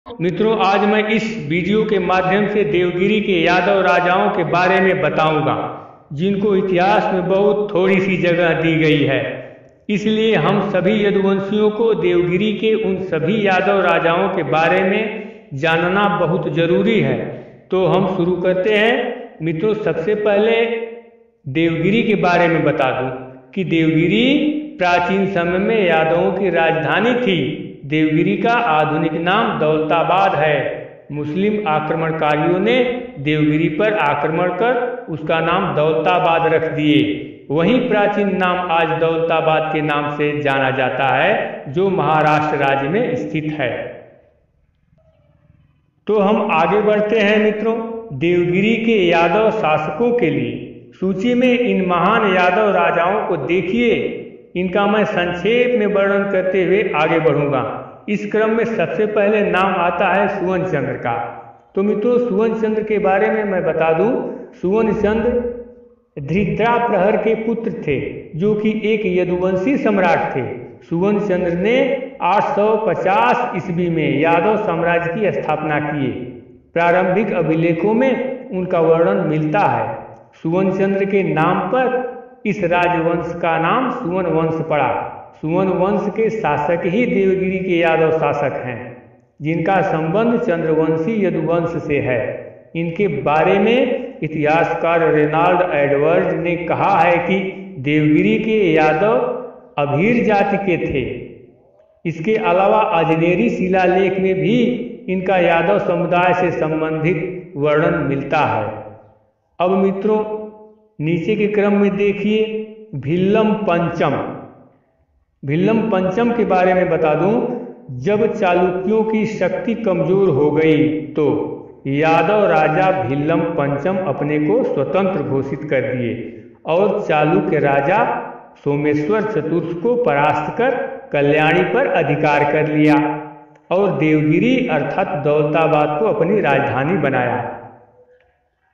मित्रों, आज मैं इस वीडियो के माध्यम से देवगिरी के यादव राजाओं के बारे में बताऊंगा, जिनको इतिहास में बहुत थोड़ी सी जगह दी गई है। इसलिए हम सभी यदुवंशियों को देवगिरी के उन सभी यादव राजाओं के बारे में जानना बहुत जरूरी है। तो हम शुरू करते हैं। मित्रों, सबसे पहले देवगिरी के बारे में बता दूं कि देवगिरी प्राचीन समय में यादवों की राजधानी थी। देवगिरी का आधुनिक नाम दौलताबाद है। मुस्लिम आक्रमणकारियों ने देवगिरी पर आक्रमण कर उसका नाम दौलताबाद रख दिए। वहीं प्राचीन नाम आज दौलताबाद के नाम से जाना जाता है, जो महाराष्ट्र राज्य में स्थित है। तो हम आगे बढ़ते हैं। मित्रों, देवगिरी के यादव शासकों के लिए सूची में इन महान यादव राजाओं को देखिए। इनका मैं संक्षेप में वर्णन करते हुए आगे बढ़ूंगा। इस क्रम में सबसे पहले नाम आता है सुवर्ण चंद्र का। तो मित्रों, सुवर्ण चंद्र के बारे में मैं बता दूं, सुवर्ण चंद्र धृतराप्रहर के पुत्र थे, जो कि एक यदुवंशी सम्राट थे। सुवर्ण चंद्र ने 850 ईस्वी में यादव साम्राज्य की स्थापना की। प्रारंभिक अभिलेखों में उनका वर्णन मिलता है। सुवर्ण चंद्र के नाम पर इस राजवंश का नाम सुवर्ण वंश पड़ा। सुवर्ण वंश के शासक ही देवगिरी के यादव शासक हैं, जिनका संबंध चंद्रवंशी यदुवंश से है। इनके बारे में इतिहासकार रेनाल्ड एडवर्ड ने कहा है कि देवगिरी के यादव अभीर जाति के थे। इसके अलावा अजनेरी शिलालेख में भी इनका यादव समुदाय से संबंधित वर्णन मिलता है। अब मित्रों, नीचे के क्रम में देखिए भिल्लम पंचम। भिल्लम पंचम के बारे में बता दूं, जब चालुक्यों की शक्ति कमजोर हो गई तो यादव राजा भिल्लम पंचम अपने को स्वतंत्र घोषित कर दिए और चालुक्य राजा सोमेश्वर चतुर्थ को परास्त कर कल्याणी पर अधिकार कर लिया और देवगिरी अर्थात दौलताबाद को अपनी राजधानी बनाया।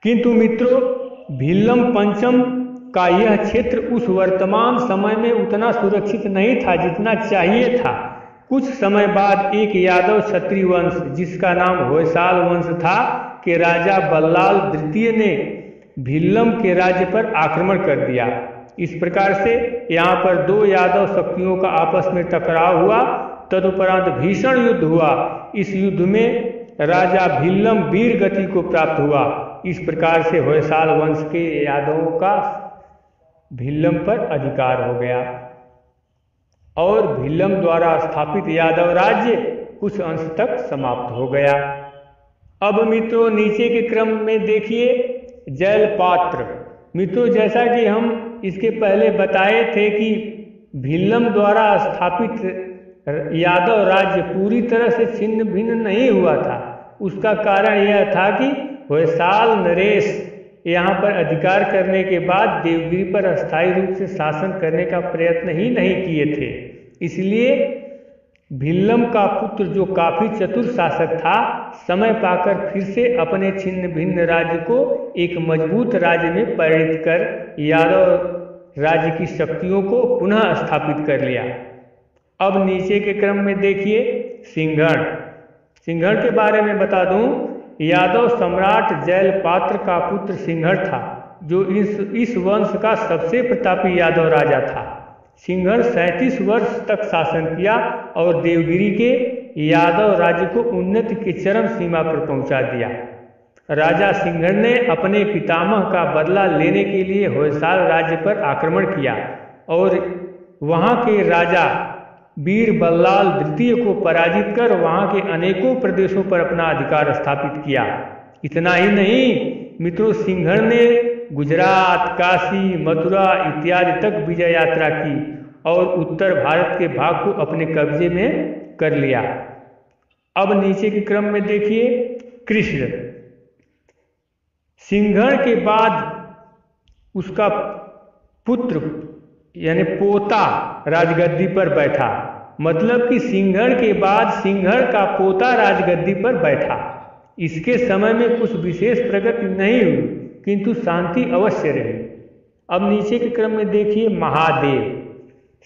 किंतु मित्रों, भिल्लम पंचम का यह क्षेत्र उस वर्तमान समय में उतना सुरक्षित नहीं था जितना चाहिए था। कुछ समय बाद एक यादव क्षत्रिय वंश, जिसका नाम होयसाल वंश था, के राजा बल्लाल द्वितीय ने भिल्लम के राज्य पर आक्रमण कर दिया। इस प्रकार से यहाँ पर दो यादव शक्तियों का आपस में टकराव हुआ। तदुपरांत भीषण युद्ध हुआ। इस युद्ध में राजा भिल्लम वीर गति को प्राप्त हुआ। इस प्रकार से होयसाल वंश के यादवों का भिल्लम पर अधिकार हो गया और भिल्लम द्वारा स्थापित यादव राज्य कुछ अंश तक समाप्त हो गया। अब मित्रों, नीचे के क्रम में देखिए जैलपात्र। मित्रों, जैसा कि हम इसके पहले बताए थे कि भिल्लम द्वारा स्थापित यादव राज्य पूरी तरह से छिन्न भिन्न नहीं हुआ था। उसका कारण यह था कि होयसाल नरेश यहाँ पर अधिकार करने के बाद देवगिरी पर अस्थायी रूप से शासन करने का प्रयत्न ही नहीं किए थे। इसलिए भिल्लम का पुत्र, जो काफी चतुर शासक था, समय पाकर फिर से अपने छिन्न भिन्न राज्य को एक मजबूत राज्य में परिणत कर यादव राज्य की शक्तियों को पुनः स्थापित कर लिया। अब नीचे के क्रम में देखिए सिंहगढ़। सिंहगढ़ के बारे में बता दूं, यादव सम्राट जैलपात्र का पुत्र सिंहगढ़ था, जो इस वंश का सबसे प्रतापी यादव राजा था। सिंहगढ़ 37 वर्ष तक शासन किया और देवगिरी के यादव राज्य को उन्नति की चरम सीमा पर पहुंचा दिया। राजा सिंहगढ़ ने अपने पितामह का बदला लेने के लिए होयसाल राज्य पर आक्रमण किया और वहां के राजा वीर बल्लाल द्वितीय को पराजित कर वहां के अनेकों प्रदेशों पर अपना अधिकार स्थापित किया। इतना ही नहीं मित्रों, सिंहगढ़ ने गुजरात, काशी, मथुरा इत्यादि तक विजय यात्रा की और उत्तर भारत के भाग को अपने कब्जे में कर लिया। अब नीचे के क्रम में देखिए कृष्ण। सिंहगढ़ के बाद उसका पुत्र यानी पोता राजगद्दी पर बैठा। मतलब कि सिंहगढ़ के बाद सिंहगढ़ का पोता राजगद्दी पर बैठा। इसके समय में कुछ विशेष प्रगति नहीं हुई, किंतु शांति अवश्य रही। अब नीचे के क्रम में देखिए महादेव।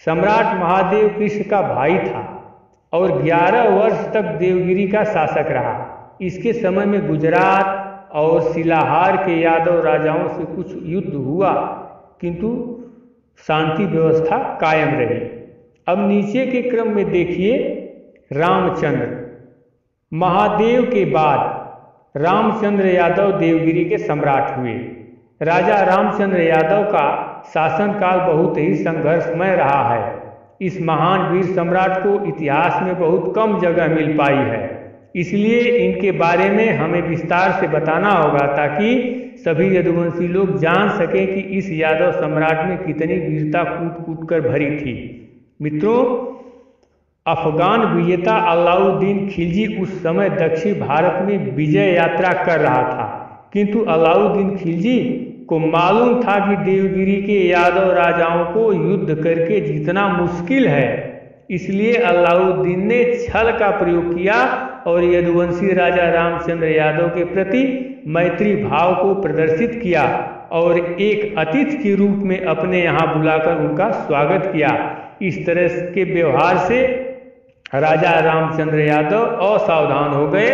सम्राट महादेव कृष्ण का भाई था। और 11 वर्ष तक देवगिरी का शासक रहा। इसके समय में गुजरात और सिलाहार के यादव राजाओं से कुछ युद्ध हुआ, किंतु शांति व्यवस्था कायम रही। अब नीचे के क्रम में देखिए, रामचंद्र। महादेव के बाद रामचंद्र यादव देवगिरी के सम्राट हुए। राजा रामचंद्र यादव का शासनकाल बहुत ही संघर्षमय रहा है। इस महान वीर सम्राट को इतिहास में बहुत कम जगह मिल पाई है, इसलिए इनके बारे में हमें विस्तार से बताना होगा ताकि सभी यदुवंशी लोग जान सकें कि इस यादव सम्राट में कितनी वीरता कूट कूट कर भरी थी। मित्रों, अफगान विजेता अलाउद्दीन खिलजी उस समय दक्षिण भारत में विजय यात्रा कर रहा था, किंतु अलाउद्दीन खिलजी को मालूम था कि देवगिरी के यादव राजाओं को युद्ध करके जीतना मुश्किल है। इसलिए अलाउद्दीन ने छल का प्रयोग किया और यदुवंशी राजा रामचंद्र यादव के प्रति मैत्री भाव को प्रदर्शित किया और एक अतिथि के रूप में अपने यहाँ बुलाकर उनका स्वागत किया। इस तरह के व्यवहार से राजा रामचंद्र यादव असावधान हो गए।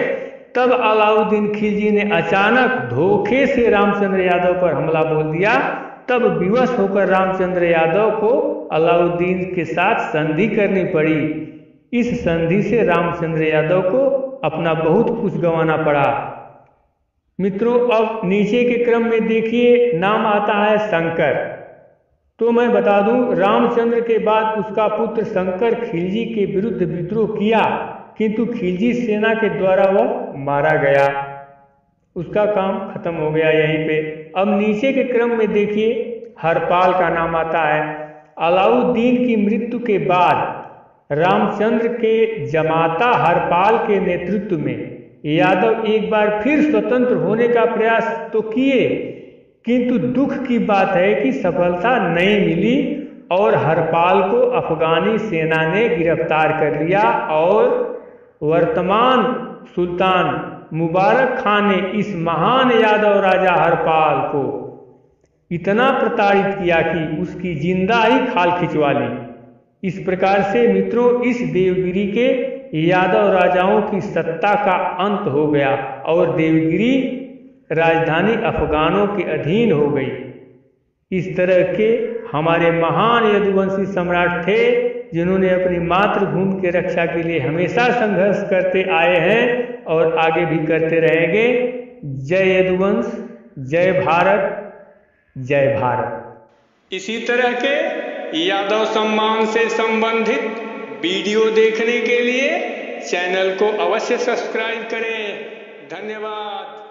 तब अलाउद्दीन खिलजी ने अचानक धोखे से रामचंद्र यादव पर हमला बोल दिया। तब विवश होकर रामचंद्र यादव को अलाउद्दीन के साथ संधि करनी पड़ी। इस संधि से रामचंद्र यादव को अपना बहुत कुछ गंवाना पड़ा। मित्रों, अब नीचे के क्रम में देखिए, नाम आता है शंकर। तो मैं बता दूं, रामचंद्र के बाद उसका पुत्र शंकर खिलजी के विरुद्ध विद्रोह किया, किंतु खिलजी सेना के द्वारा वह मारा गया। उसका काम खत्म हो गया यहीं पे। अब नीचे के क्रम में देखिए, हरपाल का नाम आता है। अलाउद्दीन की मृत्यु के बाद रामचंद्र के जमाता हरपाल के नेतृत्व में यादव एक बार फिर स्वतंत्र होने का प्रयास तो किए, किंतु दुख की बात है कि सफलता नहीं मिली और हरपाल को अफगानी सेना ने गिरफ्तार कर लिया और वर्तमान सुल्तान मुबारक खान ने इस महान यादव राजा हरपाल को इतना प्रताड़ित किया कि उसकी जिंदा ही खाल खिंचवा ली। इस प्रकार से मित्रों, इस देवगिरी के यादव राजाओं की सत्ता का अंत हो गया और देवगिरी राजधानी अफगानों के अधीन हो गई। इस तरह के हमारे महान यदुवंशी सम्राट थे जिन्होंने अपनी मातृभूमि के रक्षा के लिए हमेशा संघर्ष करते आए हैं और आगे भी करते रहेंगे। जय यदुवंश, जय भारत, जय भारत। इसी तरह के यादव सम्मान से संबंधित वीडियो देखने के लिए चैनल को अवश्य सब्सक्राइब करें। धन्यवाद।